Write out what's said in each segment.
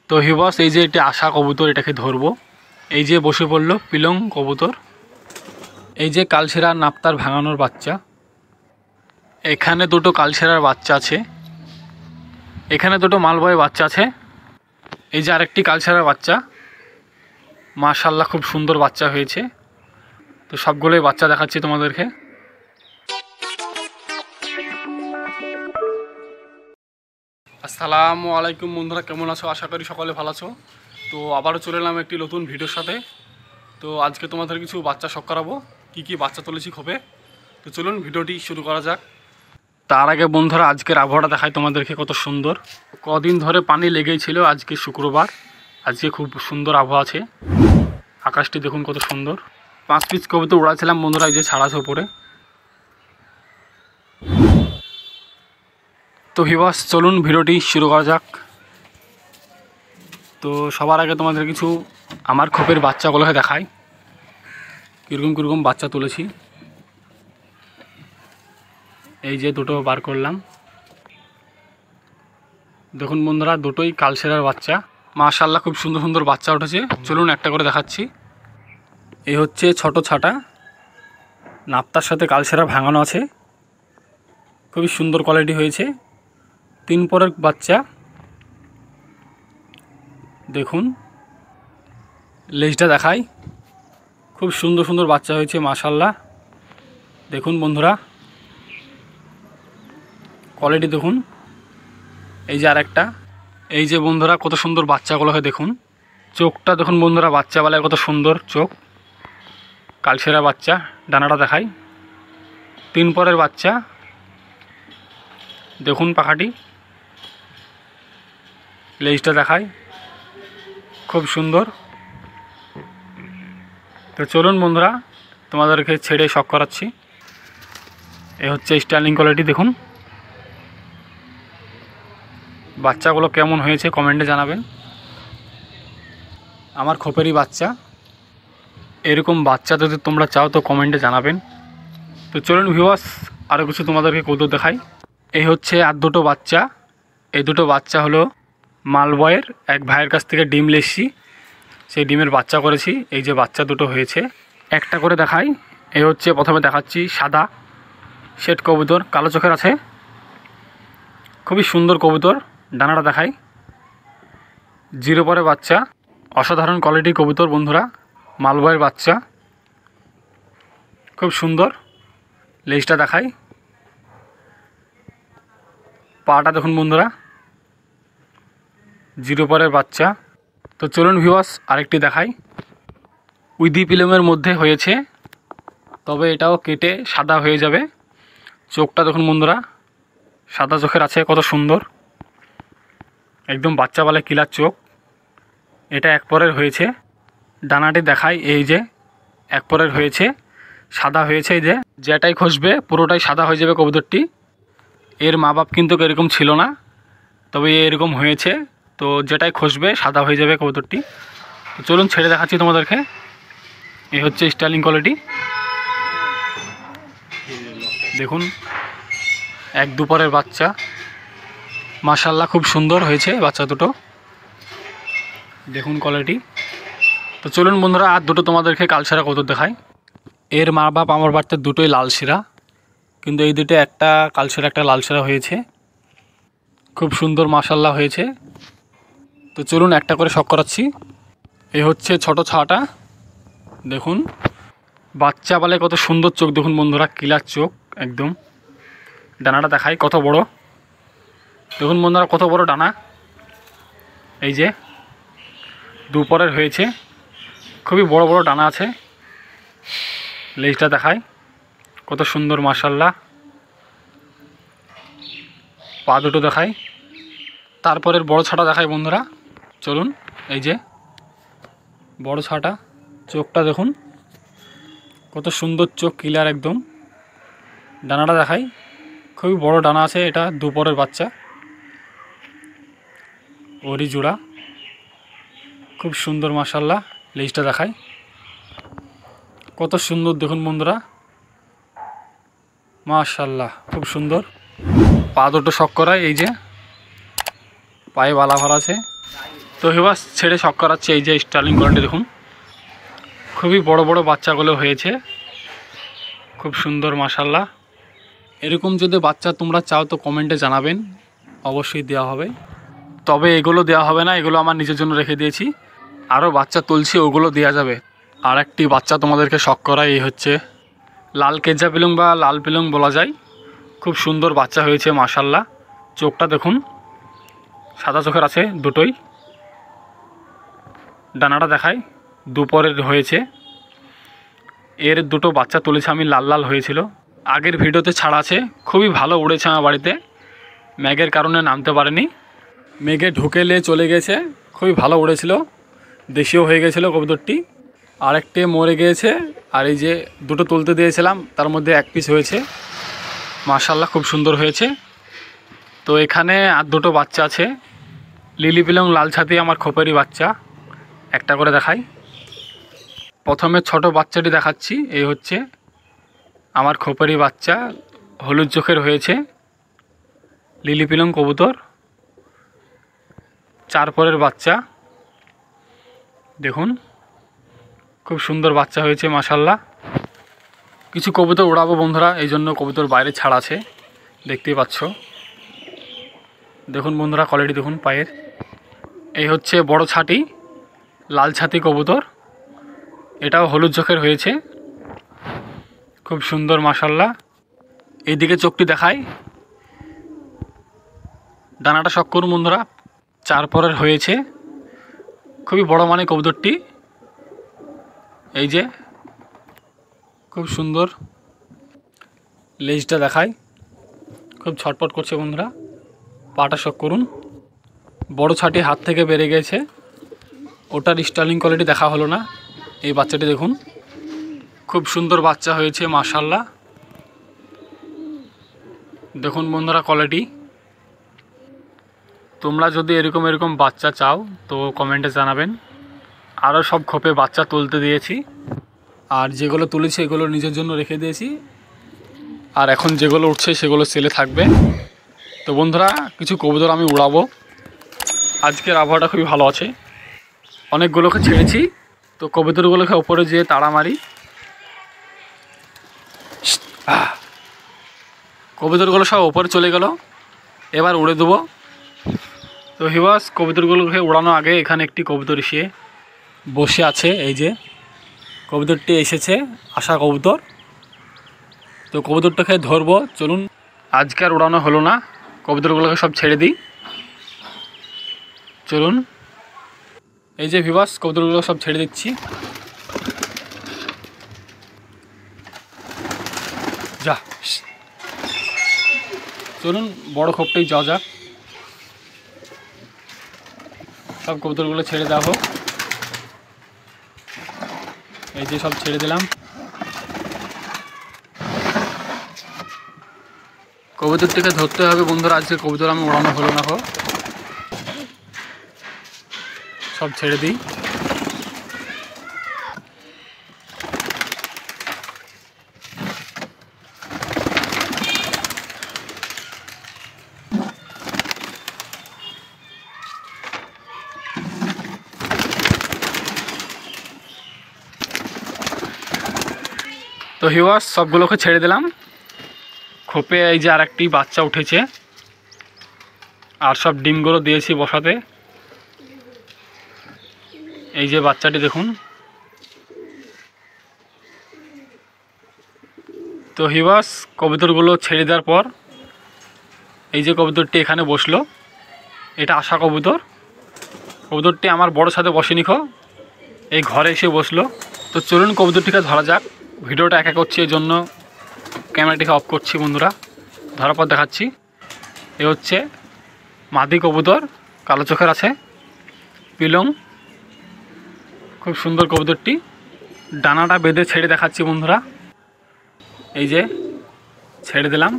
তো হিবস এই যে এটি আশা কবুতর, এটাকে ধরবো। এই যে বসে পড়লো পিলং কবুতর। এই যে কালশেরা নাপ্তার ভাঙানোর বাচ্চা। এখানে দুটো কালশেরার বাচ্চা আছে, এখানে দুটো মালবয়ের বাচ্চা আছে। এই যে আরেকটি কালশেরার বাচ্চা, মাশাআল্লাহ খুব সুন্দর বাচ্চা হয়েছে। তো সবগুলোই বাচ্চা দেখাচ্ছি তোমাদেরকে। আসসালামু আলাইকুম বন্ধুরা, কেমন আছো? আশা করি সকলে ভালো আছো। তো আবারও চলে এলাম একটি নতুন ভিডিওর সাথে। তো আজকে তোমাদের কিছু বাচ্চা শখ করাবো, কী বাচ্চা তুলেছি খোপে। তো চলুন ভিডিওটি শুরু করা যাক। তার আগে বন্ধুরা আজকের আবহাওয়াটা দেখাই তোমাদেরকে, কত সুন্দর। কদিন ধরে পানি লেগেই ছিল, আজকে শুক্রবার, আজকে খুব সুন্দর আবহাওয়া আছে। আকাশটি দেখুন কত সুন্দর। 5 পিস কবুতর উড়াছিলাম বন্ধুরা, এই যে ছাড়াছে উপরে। তো ভিউয়ার্স চলুন ভিডিওটি শুরু করা যাক। তো সবার আগে তোমাদের কিছু আমার খোপের বাচ্চাগুলোকে দেখাই, কীরকম কীরকম বাচ্চা তুলেছি। এই যে দুটো বার করলাম, দেখুন বন্ধুরা দুটোই কালশেরার বাচ্চা। মাশাআল্লাহ খুব সুন্দর সুন্দর বাচ্চা উঠেছে। চলুন একটা করে দেখাচ্ছি। এই হচ্ছে ছোট ছাটা, নাপ্তার সাথে কালশেরা ভাঙানো আছে, খুবই সুন্দর কোয়ালিটি হয়েছে। 3 পরের বাচ্চা, দেখুন লেজটা দেখাই, খুব সুন্দর সুন্দর বাচ্চা হয়েছে মাশাআল্লাহ। দেখুন বন্ধুরা কোয়ালিটি দেখুন। এই যে আরেকটা, এই যে বন্ধুরা কত সুন্দর বাচ্চাগুলোকে দেখুন। চোখটা দেখুন বন্ধুরা, বাচ্চাবেলায় কত সুন্দর চোখ, কালশেরা বাচ্চা। ডানাটা দেখাই, 3 পরের বাচ্চা, দেখুন পাখাটি। লেজটা দেখাই, খুব সুন্দর। তো চলুন বন্ধুরা তোমাদেরকে ছেড়ে শখ করাচ্ছি। এ হচ্ছে স্টাইলিং কোয়ালিটি, দেখুন বাচ্চাগুলো কেমন হয়েছে কমেন্টে জানাবেন। আমার খোপেরই বাচ্চা, এরকম বাচ্চা যদি তোমরা চাও তো কমেন্টে জানাবেন। তো চলুন ভিউয়ার্স আরও কিছু তোমাদেরকে কৌতুক দেখাই। এই হচ্ছে আর দুটো বাচ্চা। এই দুটো বাচ্চা হলো মালবয়ের এক ভাইয়ের কাছ থেকে ডিম লেসছি, সেই ডিমের বাচ্চা করেছি। এই যে বাচ্চা দুটো হয়েছে, একটা করে দেখাই। এই হচ্ছে প্রথমে দেখাচ্ছি সাদা শেড কবুতর, কালো চোখের আছে, খুবই সুন্দর কবুতর। ডানাটা দেখাই, 0 পরে বাচ্চা, অসাধারণ কোয়ালিটি কবুতর বন্ধুরা, মালবয়ের বাচ্চা, খুব সুন্দর। লেজটা দেখাই, পাটা দেখুন বন্ধুরা, 0 পরের বাচ্চা। তো চলুন ভিউয়ার্স আরেকটি দেখাই। উইদি পিলমের মধ্যে হয়েছে, তবে এটাও কেটে সাদা হয়ে যাবে। চোখটা দেখুন বন্ধুরা, সাদা চোখের আছে, কত সুন্দর, একদম বাচ্চাবেলায় কিলার চোখ। এটা 1 পরের হয়েছে। ডানাটি দেখাই, এই যে 1 পরের হয়েছে, সাদা হয়েছে। এই যে যেটাই খসবে পুরোটাই সাদা হয়ে যাবে কবুতরটি। এর মা বাপ কিন্তু এরকম ছিল না, তবে এরকম হয়েছে। তো যেটাই খসবে সাদা হয়ে যাবে কবুতরটি। তো চলুন ছেড়ে দেখাচ্ছি তোমাদেরকে। এই হচ্ছে স্টাইলিং কোয়ালিটি, দেখুন 1-2 পরের বাচ্চা, মাশাআল্লাহ খুব সুন্দর হয়েছে বাচ্চা দুটো, দেখুন কোয়ালিটি। তো চলুন বন্ধুরা আর দুটো তোমাদেরকে কালশেরা কবুতর দেখাই। এর মা বাপ আমার বাড়িতে দুটোই লাল শিরা, কিন্তু এই দুটো একটা কালশেরা একটা লাল শিরা হয়েছে, খুব সুন্দর মাশাআল্লাহ হয়েছে। তো চলুন একটা করে শখ করাচ্ছি। এই হচ্ছে ছোট ছাটা, দেখুন বাচ্চা বলে কত সুন্দর চোখ, দেখুন বন্ধুরা কিলার চোখ একদম। ডানাটা দেখাই কত বড়, দেখুন বন্ধুরা কত বড় ডানা। এই যে 2 পরের হয়েছে, খুবই বড় বড় ডানা আছে। লেজটা দেখাই, কত সুন্দর মাশাআল্লাহ। পা দুটো দেখাই, তারপরের বড় ছাটা দেখাই বন্ধুরা। চলুন এই যে বড় ছাটা, চোখটা দেখুন কত সুন্দর চোখ, ক্লিয়ার একদম। ডানাটা দেখাই, খুবই বড় ডানা আছে, এটা 2 পরের বাচ্চা, ওরই জোড়া, খুব সুন্দর মাশাআল্লাহ। লেজটা দেখাই, কত সুন্দর দেখুন বন্ধুরা মাশাআল্লাহ, খুব সুন্দর। পা দুটো শখ করায়, এই যে পায়ে বালা ভরা আছে, তো হিবাস ছেড়ে শখ করাচ্ছে। এই যে স্টার্লিং কোয়ালিটি দেখুন, খুবই বড় বড় বাচ্চাগুলো হয়েছে, খুব সুন্দর মাশাল্লাহ। এরকম যদি বাচ্চা তোমরা চাও তো কমেন্টে জানাবেন, অবশ্যই দেওয়া হবে। তবে এগুলো দেওয়া হবে না, এগুলো আমার নিজের জন্য রেখে দিয়েছি। আরও বাচ্চা তুলছি, ওগুলো দেওয়া যাবে। আর একটি বাচ্চা তোমাদেরকে শখ করা, এই হচ্ছে লাল কেজা পিলং বা লাল পিলং বলা যায়। খুব সুন্দর বাচ্চা হয়েছে মাশাল্লাহ। চোখটা দেখুন, সাদা চোখের আছে দুটোই। ডানাটা দেখায়, দুপরের হয়েছে। এর দুটো বাচ্চা তুলেছে আমি, লাল লাল হয়েছিল। আগের ভিডিওতে ছাড়া আছে, খুবই ভালো উড়েছে আমার বাড়িতে। মেঘের কারণে নামতে পারেনি, মেঘে ঢুকেলে চলে গেছে। খুবই ভালো উড়েছিল, দেশীয় হয়ে গেছিলো কবুতরটি। আরেকটি মরে গিয়েছে। আর এই যে দুটো তুলতে দিয়েছিলাম, তার মধ্যে এক পিস হয়েছে মাশাল্লাহ, খুব সুন্দর হয়েছে। তো এখানে আর দুটো বাচ্চা আছে, লিলি পিলং লাল ছাতি আমার খোপেরই বাচ্চা। একটা করে দেখাই। প্রথমে ছোট বাচ্চাটি দেখাচ্ছি, এই হচ্ছে আমার খোপেরই বাচ্চা, হলুদ চোখের হয়েছে, লিলি পিলং কবুতর, 4 পরের বাচ্চা। দেখুন খুব সুন্দর বাচ্চা হয়েছে মাশাল্লাহ। কিছু কবুতর উড়াবো বন্ধুরা, এই জন্য কবুতর বাইরে ছাড়া আছে, দেখতেই পাচ্ছ। দেখুন বন্ধুরা কোয়ালিটি দেখুন পায়ের। এই হচ্ছে বড় ছাটি, লাল ছাতি কবুতর, এটাও হলুদ চোখের হয়েছে, খুব সুন্দর মাশাল্লাহ। এইদিকে চোখটি দেখায়, ডানাটা শখ করুন বন্ধুরা, 4 পরের হয়েছে, খুবই বড় মানে কবুতরটি। এই যে খুব সুন্দর লেজটা দেখায়, খুব ছটপট করছে বন্ধুরা। পাটা শখ করুন। বড় ছাটি হাত থেকে বেড়ে গেছে, ওটার স্টার্লিং কোয়ালিটি দেখা হলো না। এই বাচ্চাটি দেখুন, খুব সুন্দর বাচ্চা হয়েছে মাশাল্লাহ। দেখুন বন্ধুরা কোয়ালিটি। তোমরা যদি এরকম বাচ্চা চাও তো কমেন্টে জানাবেন। আরও সব খোপে বাচ্চা তুলতে দিয়েছি, আর যেগুলো তুলেছি এগুলো নিজের জন্য রেখে দিয়েছি। আর এখন যেগুলো উঠছে সেগুলো সেলে থাকবে। তো বন্ধুরা কিছু কবুতর আমি উড়াবো। আজকের আবহাওয়াটা খুবই ভালো আছে, অনেকগুলোকে ছেড়েছি। তো কবুতরগুলোকে ওপরে যেয়ে তাড়া মারি। কবুতরগুলো সব ওপরে চলে গেল, এবার উড়ে দেবো। তো হিবাস কবুতরগুলোকে উড়ানো আগে এখানে একটি কবুতর এসে বসে আছে। এই যে কবুতরটি এসেছে, আশা কবুতর। তো কবুতরটাকে ধরবো, চলুন। আজকে আর উড়ানো হলো না, কবুতরগুলোকে সব ছেড়ে দিই, চলুন। এই যে ভিবাস কবুতরগুলো সব ছেড়ে দিচ্ছি, যা। চলুন বড় খোপটাই যাওয়া যাক। সব কবুতরগুলো ছেড়ে দেওয়া হোক। এই যে সব ছেড়ে দিলাম। কবুতরটিকে ধরতে হবে বন্ধুরা, আজকে কবুতর আমি উড়ানো হলো না। হোক, সব ছেড়ে দিই। তো হিওয়ার্স সবগুলোকে ছেড়ে দিলাম। খোপে এই যে আরেকটি বাচ্চা উঠেছে, আর সব ডিমগুলো দিয়েছি বসাতে। এই যে বাচ্চাটি দেখুন। তো হিওয়ার্স কবুতরগুলো ছেড়ে দেওয়ার পর এই যে কবুতরটি এখানে বসলো, এটা আশা কবুতর। কবুতরটি আমার বড় সাথে বসেনি, এই ঘরে এসে বসলো। তো চলুন কবুতরটিকে ধরা যাক। ভিডিওটা একা করছি, এই জন্য ক্যামেরাটিকে অফ করছি বন্ধুরা, ধরার পর দেখাচ্ছি। এ হচ্ছে মাদি কবুতর, কালো চোখের আছে, পিলং, খুব সুন্দর কবুতরটি। ডানাটা বেঁধে ছেড়ে দেখাচ্ছি বন্ধুরা। এই যে ছেড়ে দিলাম।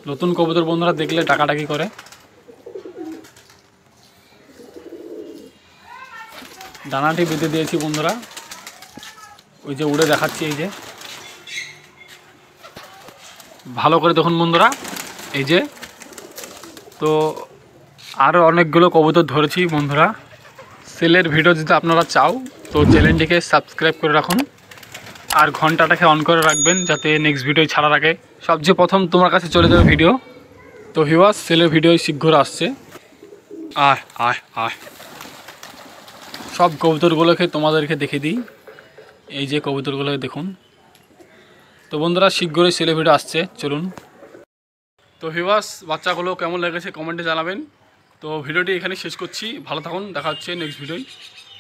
নতুন কবুতর বন্ধুরা দেখলে ডাকাডাকি করে। ডানাটি বেঁধে দিয়েছি বন্ধুরা, ওই যে উড়ে দেখাচ্ছি। এই যে ভালো করে দেখুন বন্ধুরা, এই যে। তো আরও অনেকগুলো কবুতর ধরেছি বন্ধুরা। সেলের ভিডিও যদি আপনারা চাও তো চ্যানেলটিকে সাবস্ক্রাইব করে রাখুন আর ঘন্টাটাকে অন করে রাখবেন, যাতে নেক্সট ভিডিও ছাড়ার আগে সবচেয়ে প্রথম তোমার কাছে চলে যাবে ভিডিও। তো ভিউয়ার্স, সেলের ভিডিও শীঘ্র আসছে। আয় আয় আয়, সব কবুতরগুলোকে তোমাদেরকে দেখে দিই। এই যে কবুতরগুলোকে দেখুন। তো বন্ধুরা, শীঘ্রই সেলের ভিডিও আসছে, চলুন। তো ভিউয়ার্স, বাচ্চাগুলো কেমন লেগেছে কমেন্টে জানাবেন। তো ভিডিওটি এখানে শেষ করছি, ভালো থাকুন, দেখা হচ্ছে নেক্সট ভিডিওয়।